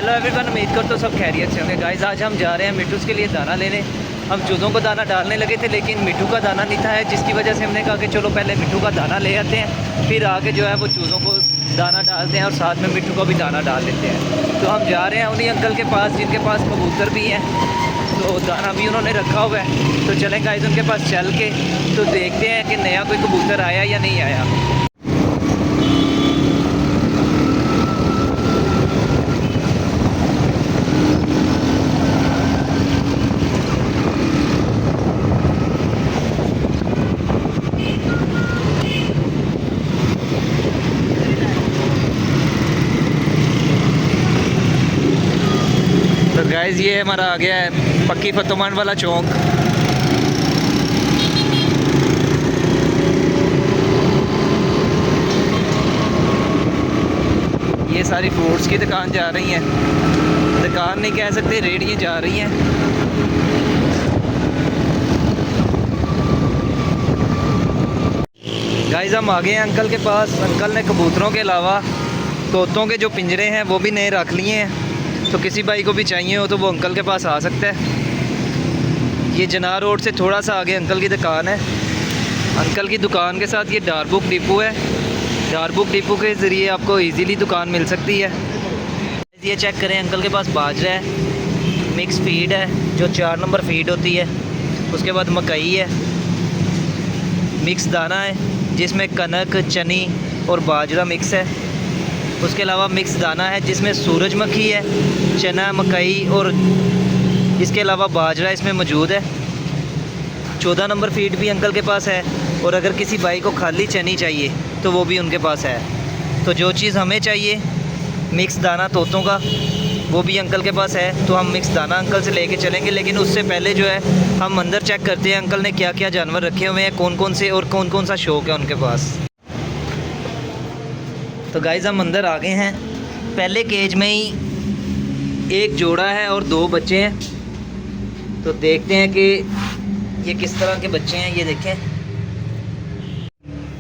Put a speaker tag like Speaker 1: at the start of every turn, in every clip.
Speaker 1: Hello everyone, उम्मीद करता हूँ सब खैरियत से होंगे। गाइस आज हम जा रहे हैं मिट्टूस के लिए दाना लेने। हम चूज़ों को दाना डालने लगे थे लेकिन मिट्टू का दाना नहीं था है, जिसकी वजह से हमने कहा कि चलो पहले मिट्टू का दाना ले आते हैं, फिर आके जो है वो चूज़ों को दाना डालते हैं और साथ में मिट्टू का भी दाना डाल देते हैं। तो हम जा रहे हैं उन्हीं अंकल के पास जिनके पास कबूतर भी हैं, तो दाना भी उन्होंने रखा हुआ है। तो चलें गाइस उनके पास चल के तो देखते हैं कि नया कोई कबूतर आया या नहीं आया। तो गाइस ये हमारा आ गया है पक्की फतोमान वाला चौक। ये सारी फ्रूट्स की दुकान जा रही हैं, दुकान नहीं कह सकते, रेहड़ियाँ जा रही हैं। गाइस हम आ गए हैं अंकल के पास। अंकल ने कबूतरों के अलावा तोतों के जो पिंजरे हैं वो भी नए रख लिए हैं, तो किसी भाई को भी चाहिए हो तो वो अंकल के पास आ सकता है। ये जनार रोड से थोड़ा सा आगे अंकल की दुकान है। अंकल की दुकान के साथ ये डारबुक डिपो है। डारबुक डिपो के ज़रिए आपको इजीली दुकान मिल सकती है। ये चेक करें, अंकल के पास बाजरा है, मिक्स फीड है जो 4 नंबर फीड होती है। उसके बाद मकई है, मिक्स दाना है जिसमें कनक, चनी और बाजरा मिक्स है। उसके अलावा मिक्स दाना है जिसमें सूरजमुखी है, चना, मकई और इसके अलावा बाजरा इसमें मौजूद है। 14 नंबर फीड भी अंकल के पास है, और अगर किसी भाई को खाली चनी चाहिए तो वो भी उनके पास है। तो जो चीज़ हमें चाहिए मिक्स दाना तोतों का वो भी अंकल के पास है, तो हम मिक्स दाना अंकल से लेके चलेंगे। लेकिन उससे पहले जो है हम अंदर चेक करते हैं अंकल ने क्या क्या जानवर रखे हुए हैं, कौन कौन से और कौन कौन सा शौक़ है उनके पास। तो गाइस हम अंदर आ गए हैं। पहले केज में ही एक जोड़ा है और 2 बच्चे हैं, तो देखते हैं कि ये किस तरह के बच्चे हैं। ये देखें।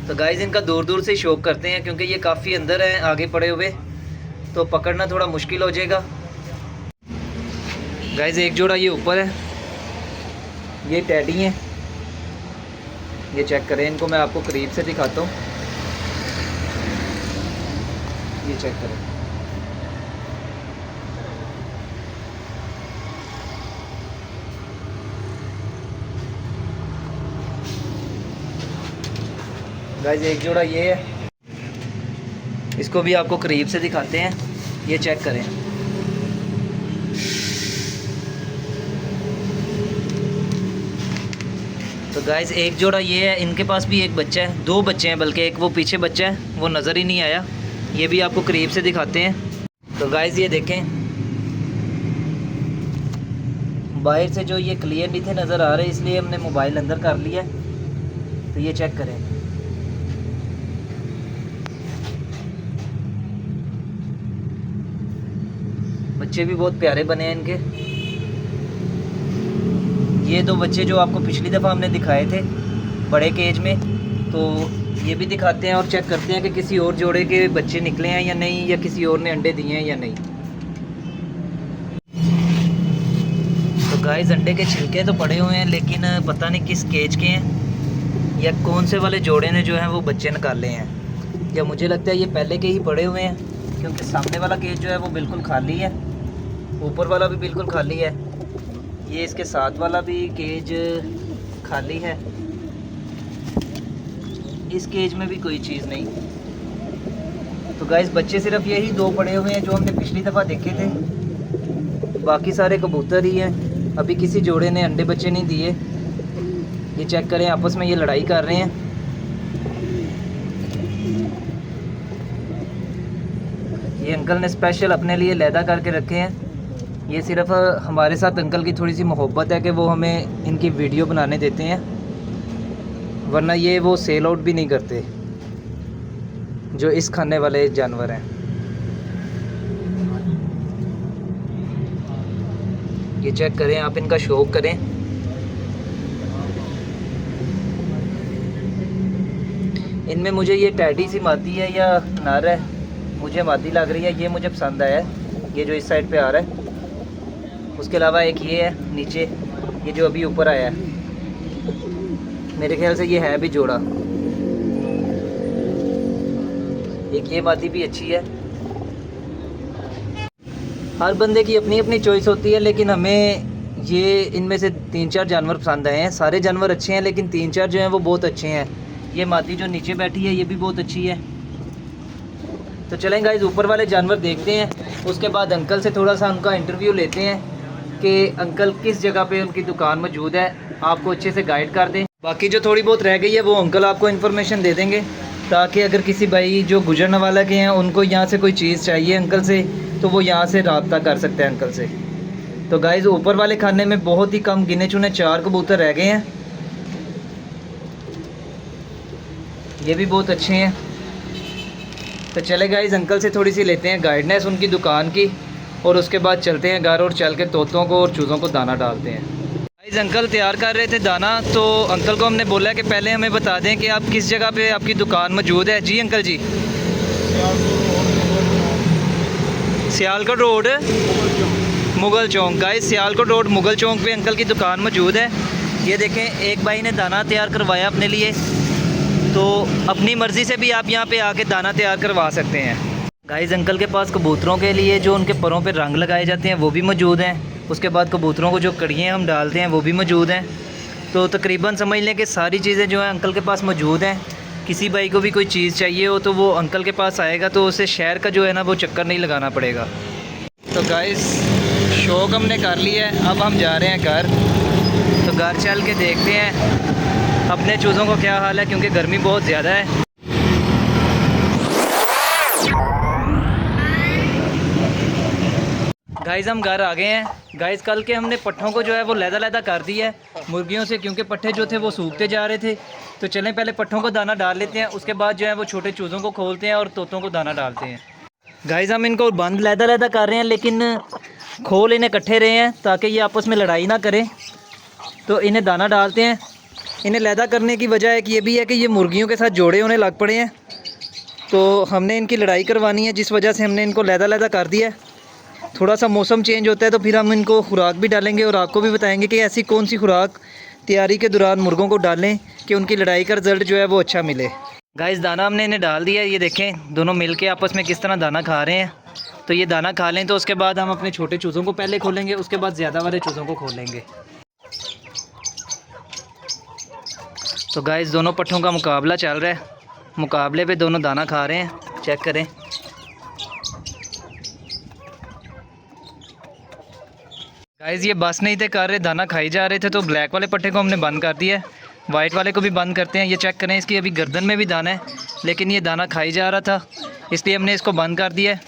Speaker 1: तो गाइस इनका दूर दूर से शौक करते हैं क्योंकि ये काफ़ी अंदर हैं आगे पड़े हुए, तो पकड़ना थोड़ा मुश्किल हो जाएगा। गाइस एक जोड़ा ये ऊपर है, ये टैडी हैं। ये चेक करें, इनको मैं आपको करीब से दिखाता हूँ। ये चेक करें, गाइस एक जोड़ा ये है, इसको भी आपको करीब से दिखाते हैं। ये चेक करें। तो गाइस एक जोड़ा ये है, इनके पास भी एक बच्चा है, 2 बच्चे हैं बल्कि, एक वो पीछे बच्चा है वो नज़र ही नहीं आया। ये भी आपको करीब से दिखाते हैं। तो गाइस ये देखें, बाहर से जो ये क्लियर नहीं थे नज़र आ रहे, इसलिए हमने मोबाइल अंदर कर लिया। तो ये चेक करें, बच्चे भी बहुत प्यारे बने हैं इनके। ये 2 बच्चे जो आपको पिछली दफ़ा हमने दिखाए थे बड़े केज में, तो ये भी दिखाते हैं और चेक करते हैं कि किसी और जोड़े के बच्चे निकले हैं या नहीं, या किसी और ने अंडे दिए हैं या नहीं। तो गाइस अंडे के छिलके तो पड़े हुए हैं, लेकिन पता नहीं किस केज के हैं या कौन से वाले जोड़े ने जो है वो बच्चे निकाले हैं, या मुझे लगता है ये पहले के ही पड़े हुए हैं, क्योंकि सामने वाला केज जो है वो बिल्कुल खाली है, ऊपर वाला भी बिल्कुल खाली है, ये इसके साथ वाला भी केज खाली है, इस केज में भी कोई चीज़ नहीं। तो गाइस बच्चे सिर्फ यही 2 पड़े हुए हैं जो हमने पिछली दफ़ा देखे थे, बाकी सारे कबूतर ही हैं। अभी किसी जोड़े ने अंडे बच्चे नहीं दिए। ये चेक करें, आपस में ये लड़ाई कर रहे हैं। ये अंकल ने स्पेशल अपने लिए लैदा करके रखे हैं। ये सिर्फ हमारे साथ अंकल की थोड़ी सी मोहब्बत है कि वो हमें इनकी वीडियो बनाने देते हैं, वरना ये वो सेल आउट भी नहीं करते जो इस खाने वाले जानवर हैं। ये चेक करें, आप इनका शौक करें। इनमें मुझे ये टैडी सी मादी है या नर है, मुझे मादी लग रही है, ये मुझे पसंद आया है। ये जो इस साइड पे आ रहा है। उसके अलावा एक ये है नीचे, ये जो अभी ऊपर आया है, मेरे ख्याल से ये है भी जोड़ा। एक ये मादी भी अच्छी है। हर बंदे की अपनी अपनी चॉइस होती है, लेकिन हमें ये इनमें से 3-4 जानवर पसंद आए हैं। सारे जानवर अच्छे हैं, लेकिन 3-4 जो हैं वो बहुत अच्छे हैं। ये मादी जो नीचे बैठी है ये भी बहुत अच्छी है। तो चलें गाइस, ऊपर वाले जानवर देखते हैं, उसके बाद अंकल से थोड़ा सा उनका इंटरव्यू लेते हैं कि अंकल किस जगह पे उनकी दुकान मौजूद है, आपको अच्छे से गाइड कर दें। बाकी जो थोड़ी बहुत रह गई है वो अंकल आपको इन्फॉर्मेशन दे देंगे, ताकि अगर किसी भाई जो गुजरने वाला के हैं उनको यहाँ से कोई चीज़ चाहिए अंकल से, तो वो यहाँ से रब्ता कर सकते हैं अंकल से। तो गाइस, ऊपर वाले खाने में बहुत ही कम गिने चुने 4 कबूतर रह गए हैं। ये भी बहुत अच्छे हैं। तो चले गाइस, अंकल से थोड़ी सी लेते हैं गाइडनेस उनकी दुकान की, और उसके बाद चलते हैं घर और चल के तोतों को और चूज़ों को दाना डालते हैं। गाइस, अंकल तैयार कर रहे थे दाना, तो अंकल को हमने बोला कि पहले हमें बता दें कि आप किस जगह पे आपकी दुकान मौजूद है। जी अंकल जी। सियालकोट रोड मुगल चौक। गाइस, सियालकोट रोड मुगल चौक पे अंकल की दुकान मौजूद है। ये देखें, एक भाई ने दाना तैयार करवाया अपने लिए, तो अपनी मर्ज़ी से भी आप यहाँ पे आके दाना तैयार करवा सकते हैं। गाइस, अंकल के पास कबूतरों के लिए जो उनके परों पे रंग लगाए जाते हैं वो भी मौजूद हैं। उसके बाद कबूतरों को जो कड़ियाँ हम डालते हैं वो भी मौजूद हैं। तो तकरीबन समझ लें कि सारी चीज़ें जो हैं अंकल के पास मौजूद हैं। किसी भाई को भी कोई चीज़ चाहिए हो तो वो अंकल के पास आएगा, तो उसे शहर का जो है ना वो चक्कर नहीं लगाना पड़ेगा। तो गाइस, शौक हमने कर लिया है, अब हम जा रहे हैं घर। तो घर चल के देखते हैं अपने चूज़ों को क्या हाल है, क्योंकि गर्मी बहुत ज़्यादा है। गाइस, हम घर आ गए हैं। गाइस, कल के हमने पट्ठों को जो है वो लैदा कर दिया है मुर्गियों से, क्योंकि पट्ठे जो थे वो सूखते जा रहे थे। तो चलें पहले पट्ठों को दाना डाल लेते हैं, उसके बाद जो है वो छोटे चूज़ों को खोलते हैं और तोतों को दाना डालते हैं। गाइस, हम इनको बंद लैदा कर रहे हैं, लेकिन खोल इन्हें इकट्ठे रहे हैं ताकि ये आपस में लड़ाई ना करें। तो इन्हें दाना डालते हैं। इन्हें लैदा करने की वजह एक ये भी है कि ये मुर्गियों के साथ जोड़े होने लग पड़े हैं, तो हमने इनकी लड़ाई करवानी है, जिस वजह से हमने इनको लैदा कर दिया है। थोड़ा सा मौसम चेंज होता है तो फिर हम इनको खुराक भी डालेंगे और आपको भी बताएंगे कि ऐसी कौन सी खुराक तैयारी के दौरान मुर्गों को डालें कि उनकी लड़ाई का रिज़ल्ट जो है वो अच्छा मिले। गाइस, दाना हमने इन्हें डाल दिया है। ये देखें, दोनों मिलके आपस में किस तरह दाना खा रहे हैं। तो ये दाना खा लें तो उसके बाद हम अपने छोटे चूज़ों को पहले खोलेंगे, उसके बाद ज़्यादा वाले चूज़ों को खोलेंगे। तो गाइस, दोनों पट्ठों का मुकाबला चल रहा है। मुकाबले पे दोनों दाना खा रहे हैं, चेक करें। गाइस, ये बस नहीं थे कर रहे, दाना खाई जा रहे थे। तो ब्लैक वाले पट्ठे को हमने बंद कर दिया है, वाइट वाले को भी बंद करते हैं। ये चेक करें, इसकी अभी गर्दन में भी दाना है, लेकिन ये दाना खाई जा रहा था, इसलिए हमने इसको बंद कर दिया है।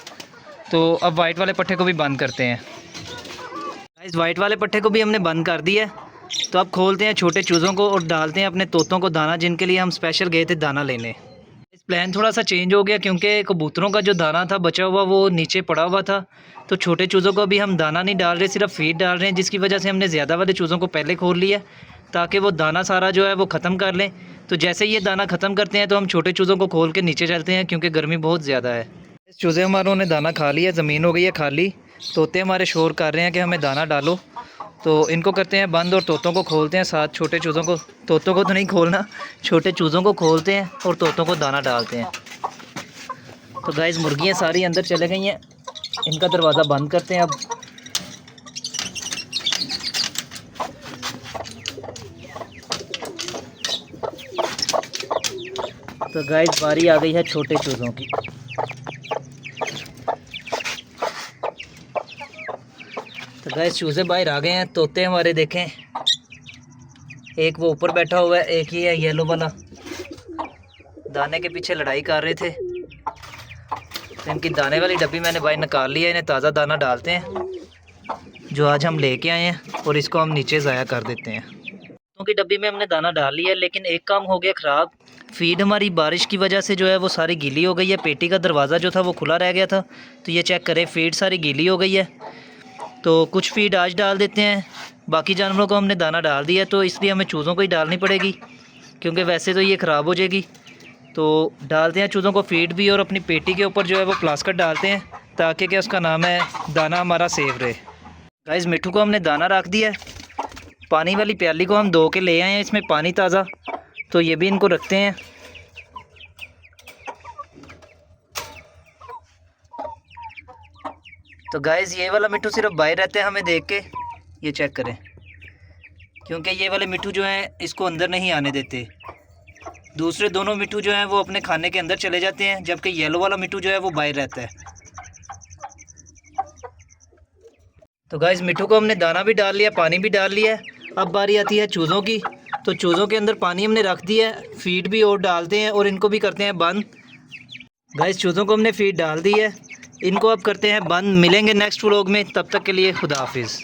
Speaker 1: तो अब वाइट वाले पट्ठे को भी बंद करते हैं। गाइस, वाइट वाले पट्ठे को भी हमने बंद कर दिया है। तो अब खोलते हैं छोटे चूज़ों को और डालते हैं अपने तोतों को दाना, जिनके लिए हम स्पेशल गए थे दाना लेने। इस प्लान थोड़ा सा चेंज हो गया, क्योंकि कबूतरों का जो दाना था बचा हुआ वो नीचे पड़ा हुआ था। तो छोटे चूज़ों को अभी हम दाना नहीं डाल रहे, सिर्फ फीड डाल रहे हैं, जिसकी वजह से हमने ज़्यादा वाले चूज़ों को पहले खोल लिया ताकि वो दाना सारा जो है वो ख़त्म कर लें। तो जैसे ही ये दाना ख़त्म करते हैं तो हम छोटे चूज़ों को खोल के नीचे चलते हैं, क्योंकि गर्मी बहुत ज़्यादा है। चूज़े हमारों ने दाना खा लिया, ज़मीन हो गई है खाली। तोते हमारे शोर कर रहे हैं कि हमें दाना डालो, तो इनको करते हैं बंद और तोतों को खोलते हैं साथ। छोटे चूज़ों को, तोतों को तो नहीं खोलना, छोटे चूज़ों को खोलते हैं और तोतों को दाना डालते हैं। तो गाइस, मुर्गियाँ सारी अंदर चले गई हैं, इनका दरवाज़ा बंद करते हैं अब। तो गाइस, बारी आ गई है छोटे चूज़ों की। तो गाइस, चूज़े बाहर आ गए हैं। तोते हमारे देखें, एक वो ऊपर बैठा हुआ है, एक ही है येलो वाला, दाने के पीछे लड़ाई कर रहे थे। तो इनकी दाने वाली डब्बी मैंने बाहर निकाल लिया, इन्हें ताज़ा दाना डालते हैं जो आज हम लेके आए हैं, और इसको हम नीचे ज़ाया कर देते हैं। तोतों की डब्बी में हमने दाना डाल लिया है, लेकिन एक काम हो गया ख़राब। फीड हमारी बारिश की वजह से जो है वो सारी गीली हो गई है। पेटी का दरवाज़ा जो था वो खुला रह गया था, तो ये चेक करें, फीड सारी गीली हो गई है। तो कुछ फीड आज डाल देते हैं, बाकी जानवरों को हमने दाना डाल दिया, तो इसलिए हमें चूज़ों को ही डालनी पड़ेगी, क्योंकि वैसे तो ये ख़राब हो जाएगी। तो डालते हैं चूज़ों को फीड भी, और अपनी पेटी के ऊपर जो है वो प्लास्टिक डालते हैं ताकि क्या उसका नाम है दाना हमारा सेफ रहे। गाइस मिट्ठू को हमने दाना रख दिया है। पानी वाली प्याली को हम धो के ले आए हैं, इसमें पानी ताज़ा, तो ये भी इनको रखते हैं। तो गाइस ये वाला मिट्ठू सिर्फ बाहर रहता है हमें देख के, ये चेक करें, क्योंकि ये वाले मिट्ठू जो हैं इसको अंदर नहीं आने देते। दूसरे दोनों मिट्ठू जो हैं वो अपने खाने के अंदर चले जाते हैं, जबकि येलो वाला मिट्ठू जो है वो बाहर रहता है। तो गाइस मिट्ठू को हमने दाना भी डाल लिया, पानी भी डाल लिया है। अब बारी आती है चूज़ों की। तो चूज़ों के अंदर पानी हमने रख दिया है, फीड भी और डालते हैं और इनको भी करते हैं बंद। गाइस चूज़ों को हमने फीड डाल दी है, इनको अब करते हैं बंद। मिलेंगे नेक्स्ट व्लॉग में, तब तक के लिए खुदा हाफिज़।